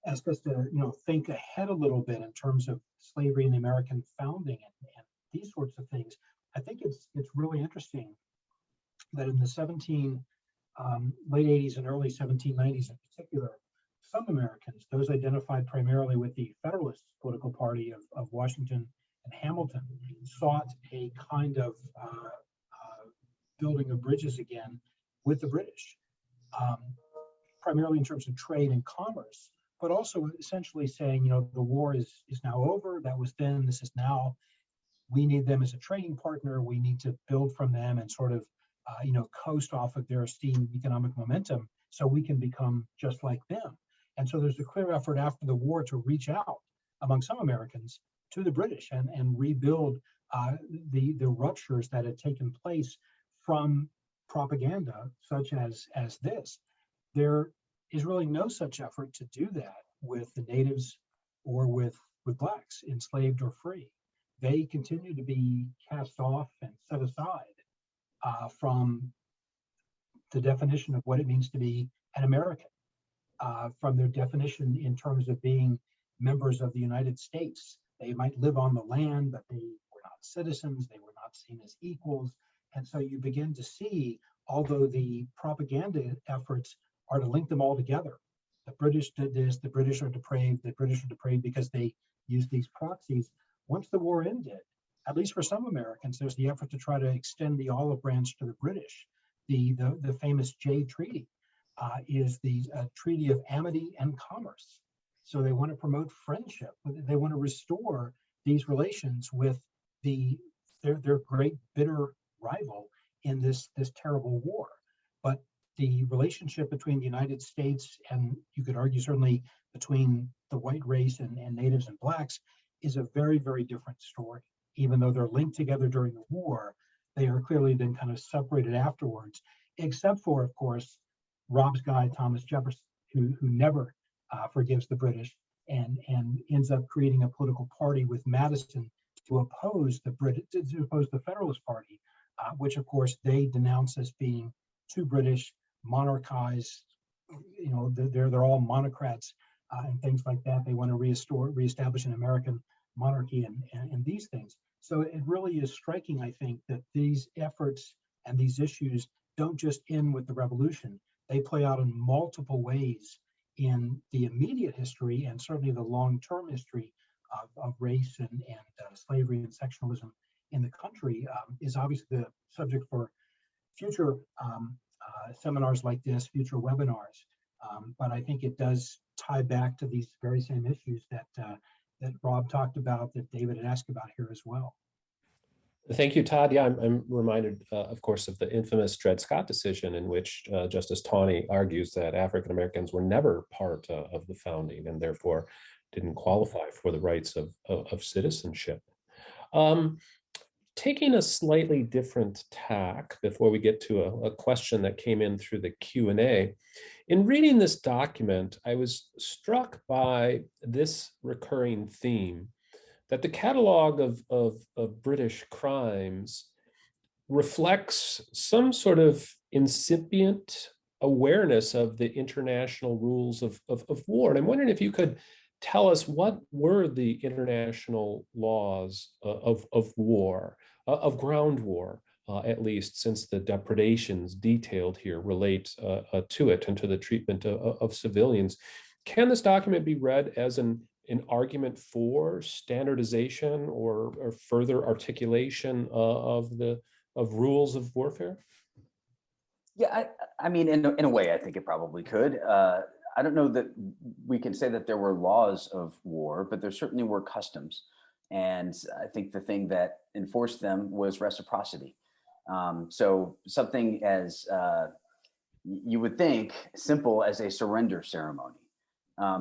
asked us to think ahead a little bit in terms of slavery and the American founding and these sorts of things. I think it's really interesting that in the late 80s and early 1790s in particular, some Americans, those identified primarily with the Federalist political party of Washington and Hamilton, sought a kind of building of bridges again with the British, primarily in terms of trade and commerce, but also essentially saying, the war is now over. That was then, this is now. We need them as a trading partner. We need to build from them and sort of, coast off of their esteemed economic momentum so we can become just like them. And so there's a clear effort after the war to reach out among some Americans to the British and rebuild the ruptures that had taken place from propaganda such as this. There is really no such effort to do that with the natives or with blacks, enslaved or free. They continue to be cast off and set aside from the definition of what it means to be an American, from their definition in terms of being members of the United States. They might live on the land, but they were not citizens. They were not seen as equals. And so you begin to see, although the propaganda efforts are to link them all together. The British did this, the British are depraved because they used these proxies. Once the war ended, at least for some Americans, there's the effort to try to extend the olive branch to the British. The famous Jay Treaty is the Treaty of Amity and Commerce. So they want to promote friendship. They want to restore these relations with their great bitter rival in this terrible war. But the relationship between the United States and, you could argue, certainly between the white race and natives and blacks, is a very, very different story. Even though they're linked together during the war, they are clearly then kind of separated afterwards, except for, of course, Rob's guy, Thomas Jefferson, who never forgives the British and ends up creating a political party with Madison to oppose the Federalist Party, which, of course, they denounce as being too British, monarchized. They're all monocrats and things like that. They want to reestablish an American monarchy and these things. So it really is striking, I think, that these efforts and these issues don't just end with the revolution. They play out in multiple ways in the immediate history and certainly the long-term history of race and slavery and sectionalism in the country is obviously the subject for future seminars like this, future webinars. But I think it does tie back to these very same issues that Rob talked about, that David had asked about here as well. Thank you, Todd. Yeah, I'm reminded, of course, of the infamous Dred Scott decision in which Justice Taney argues that African Americans were never part of the founding and therefore didn't qualify for the rights of citizenship. taking a slightly different tack before we get to a question that came in through the Q&A, in reading this document, I was struck by this recurring theme that the catalog of British crimes reflects some sort of incipient awareness of the international rules of war. And I'm wondering if you could tell us what were the international laws of war, of ground war, at least, since the depredations detailed here relate to it and to the treatment of civilians. Can this document be read as an argument for standardization or further articulation of rules of warfare? Yeah, I mean, in a way, I think it probably could. I don't know that we can say that there were laws of war, but there certainly were customs. And I think the thing that enforced them was reciprocity. So something as you would think simple as a surrender ceremony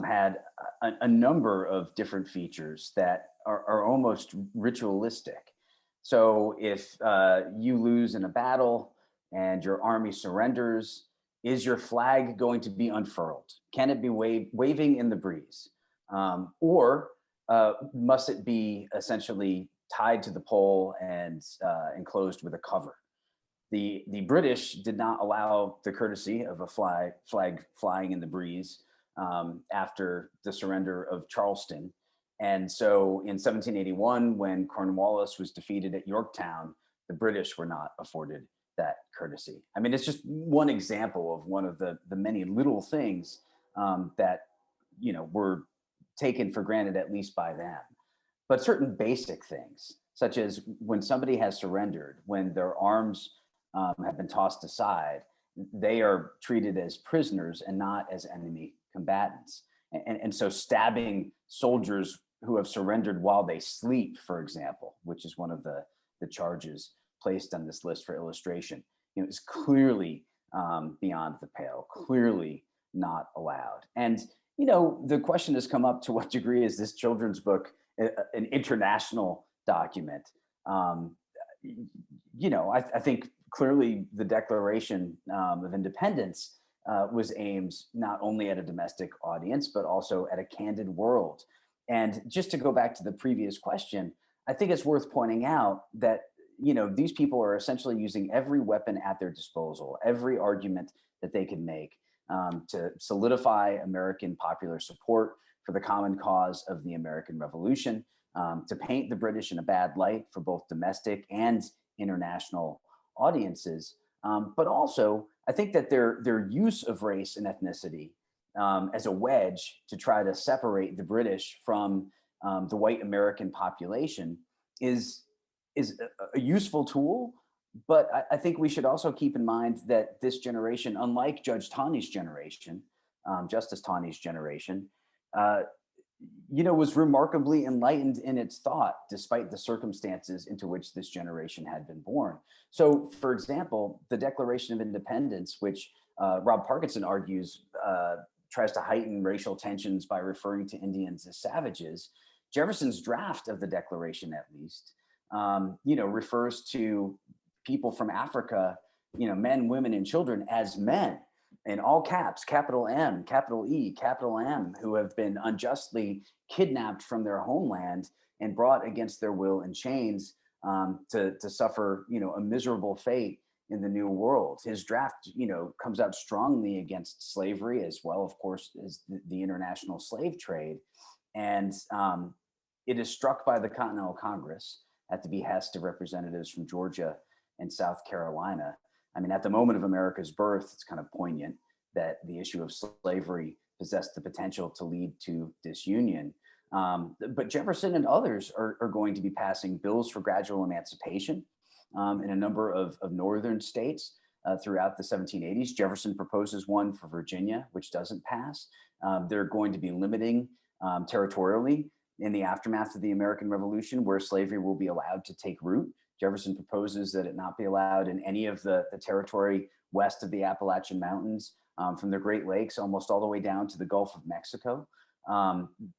had a number of different features that are almost ritualistic. So if you lose in a battle and your army surrenders, is your flag going to be unfurled? Can it be waving in the breeze? Or must it be essentially tied to the pole and enclosed with a cover? The British did not allow the courtesy of a flag flying in the breeze after the surrender of Charleston. And so in 1781, when Cornwallis was defeated at Yorktown, the British were not afforded that courtesy. I mean, it's just one example of one of the many little things that, were taken for granted, at least by them. But certain basic things, such as when somebody has surrendered, when their arms have been tossed aside, they are treated as prisoners and not as enemy combatants. And so stabbing soldiers who have surrendered while they sleep, for example, which is one of the charges placed on this list for illustration, is clearly beyond the pale, clearly not allowed. And, the question has come up, to what degree is this children's book an international document? I think clearly the Declaration of Independence was aimed not only at a domestic audience, but also at a candid world. And just to go back to the previous question, I think it's worth pointing out that, these people are essentially using every weapon at their disposal, every argument that they can make to solidify American popular support for the common cause of the American Revolution, to paint the British in a bad light for both domestic and international audiences. But also, I think that their use of race and ethnicity as a wedge to try to separate the British from the white American population is a useful tool. But I think we should also keep in mind that this generation, unlike Judge Taney's generation, Justice Taney's generation, was remarkably enlightened in its thought, despite the circumstances into which this generation had been born. So, for example, the Declaration of Independence, which Rob Parkinson argues tries to heighten racial tensions by referring to Indians as savages, Jefferson's draft of the Declaration, at least, refers to people from Africa, men, women, and children as men, in all caps, capital M, capital E, capital M, who have been unjustly kidnapped from their homeland and brought against their will in chains to suffer, a miserable fate in the New World. His draft, comes out strongly against slavery, as well, of course, as the international slave trade. And it is struck by the Continental Congress at the behest of representatives from Georgia and South Carolina. I mean, at the moment of America's birth, it's kind of poignant that the issue of slavery possessed the potential to lead to disunion. But Jefferson and others are going to be passing bills for gradual emancipation in a number of northern states throughout the 1780s. Jefferson proposes one for Virginia, which doesn't pass. They're going to be limiting territorially in the aftermath of the American Revolution, where slavery will be allowed to take root. Jefferson proposes that it not be allowed in any of the territory west of the Appalachian Mountains, from the Great Lakes almost all the way down to the Gulf of Mexico.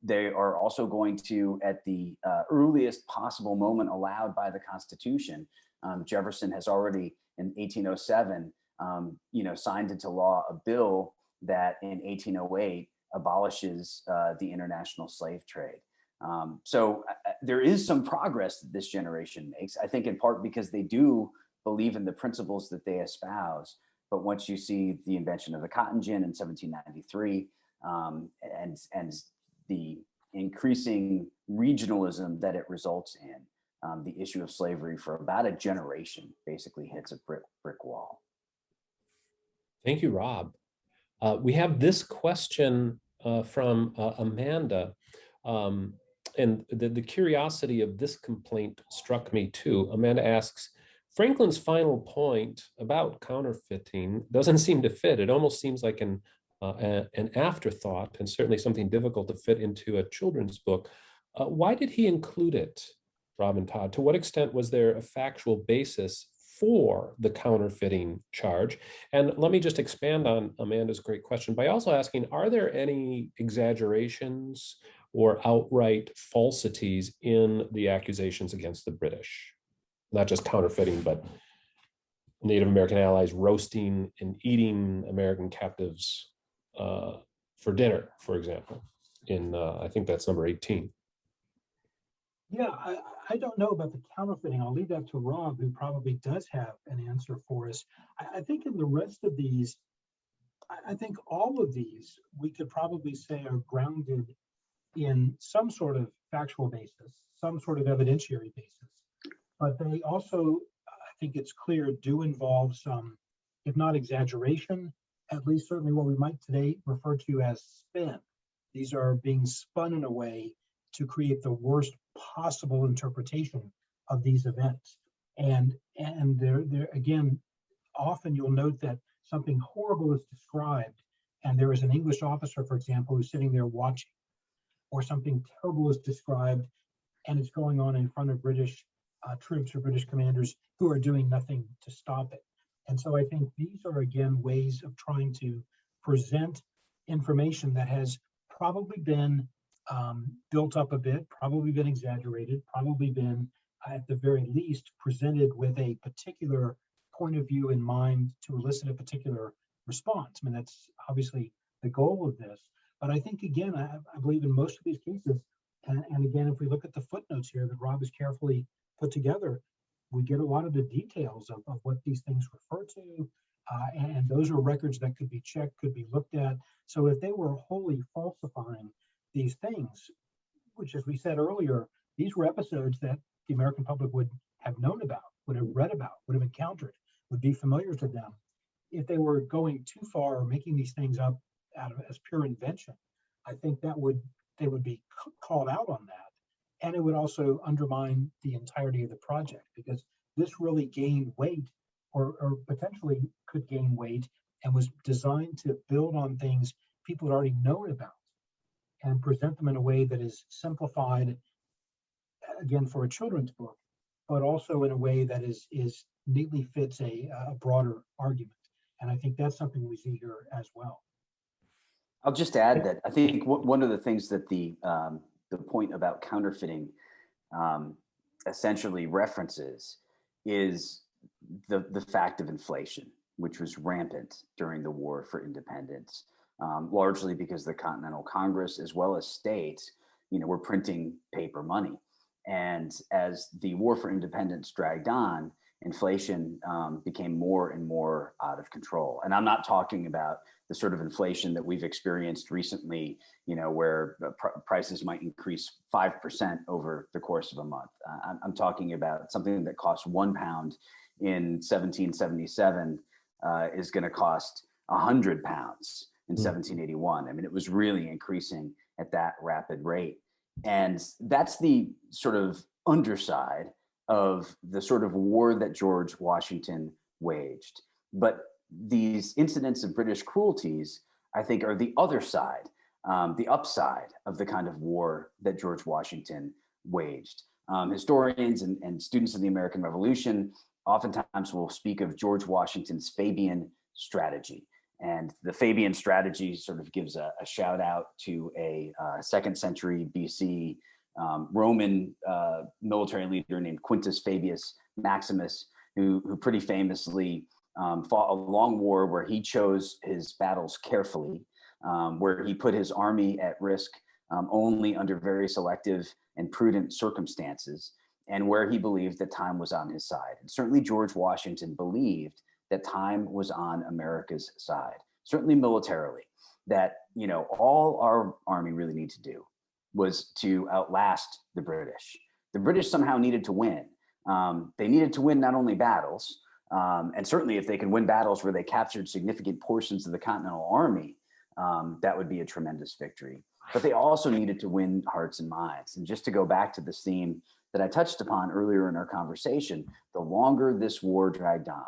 They are also going to, at the earliest possible moment allowed by the Constitution, Jefferson has already in 1807, signed into law a bill that in 1808 abolishes the international slave trade. So there is some progress that this generation makes, I think in part because they do believe in the principles that they espouse. But once you see the invention of the cotton gin in 1793, and the increasing regionalism that it results in, the issue of slavery for about a generation basically hits a brick wall. Thank you, Rob. We have this question from Amanda. And the curiosity of this complaint struck me too. Amanda asks, Franklin's final point about counterfeiting doesn't seem to fit. It almost seems like an afterthought, and certainly something difficult to fit into a children's book. Why did he include it, Rob and Todd? To what extent was there a factual basis for the counterfeiting charge? And let me just expand on Amanda's great question by also asking, are there any exaggerations or outright falsities in the accusations against the British? Not just counterfeiting, but Native American allies roasting and eating American captives for dinner, for example, in I think that's number 18. Yeah, I don't know about the counterfeiting. I'll leave that to Rob, who probably does have an answer for us. I think in the rest of these, I think all of these we could probably say are grounded in some sort of factual basis, some sort of evidentiary basis. But they also, I think it's clear, do involve some, if not exaggeration, at least certainly what we might today refer to as spin. These are being spun in a way to create the worst possible interpretation of these events. And there again, often you'll note that something horrible is described, and there is an English officer, for example, who's sitting there watching, or something terrible is described, and it's going on in front of British troops or British commanders who are doing nothing to stop it. And so I think these are, again, ways of trying to present information that has probably been built up a bit, probably been exaggerated, probably been, at the very least, presented with a particular point of view in mind to elicit a particular response. I mean, that's obviously the goal of this. But I think, again, I believe in most of these cases, and again, if we look at the footnotes here that Rob has carefully put together, we get a lot of the details of what these things refer to. And those are records that could be checked, could be looked at. So if they were wholly falsifying these things, which, as we said earlier, these were episodes that the American public would have known about, would have read about, would have encountered, would be familiar to them. If they were going too far or making these things up as pure invention, I think they would be called out on that. And it would also undermine the entirety of the project, because this really gained weight, or potentially could gain weight, and was designed to build on things people had already known about and present them in a way that is simplified, again, for a children's book, but also in a way that is neatly fits a broader argument. And I think that's something we see here as well. I'll just add that I think one of the things that the point about counterfeiting essentially references is the fact of inflation, which was rampant during the War for Independence, largely because the Continental Congress, as well as states, were printing paper money. And as the War for Independence dragged on, inflation became more and more out of control. And I'm not talking about the sort of inflation that we've experienced recently, where prices might increase 5% over the course of a month. I'm talking about something that cost £1 in 1777 is going to cost £100 in 1781. I mean, it was really increasing at that rapid rate. And that's the sort of underside of the sort of war that George Washington waged. But these incidents of British cruelties, I think, are the other side, the upside of the kind of war that George Washington waged. Historians and students of the American Revolution oftentimes will speak of George Washington's Fabian strategy. And the Fabian strategy sort of gives a shout out to a 2nd century BC Roman military leader named Quintus Fabius Maximus, who pretty famously fought a long war where he chose his battles carefully, where he put his army at risk only under very selective and prudent circumstances, and where he believed that time was on his side. And certainly George Washington believed that time was on America's side, certainly militarily, that, you know, all our army really needed to do was to outlast the British. The British somehow needed to win. They needed to win not only battles, and certainly if they could win battles where they captured significant portions of the Continental Army, that would be a tremendous victory. But they also needed to win hearts and minds. And just to go back to this theme that I touched upon earlier in our conversation, the longer this war dragged on,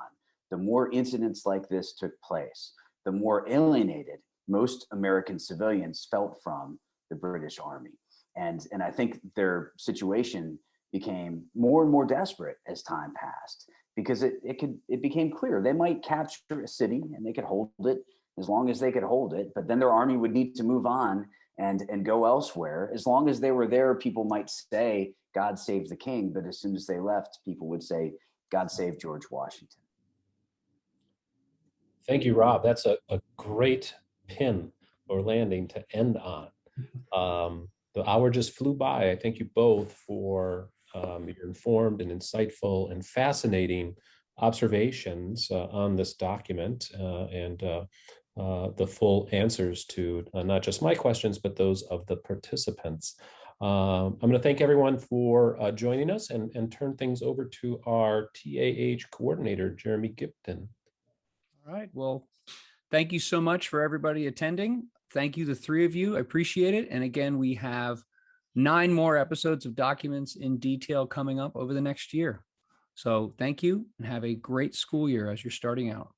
the more incidents like this took place, the more alienated most American civilians felt from the British Army. And I think their situation became more and more desperate as time passed, because it became clear they might capture a city and they could hold it as long as they could hold it, but then their army would need to move on and go elsewhere. As long as they were there, people might say, God save the king, but as soon as they left, people would say, God save George Washington. Thank you, Rob. That's a great pin or landing to end on. The hour just flew by. I thank you both for your informed and insightful and fascinating observations on this document and the full answers to not just my questions, but those of the participants. I'm going to thank everyone for joining us and turn things over to our TAH coordinator, Jeremy Gipton. All right. Well, thank you so much for everybody attending. Thank you, the three of you. I appreciate it. And again, we have 9 more episodes of Documents in Detail coming up over the next year. So thank you and have a great school year as you're starting out.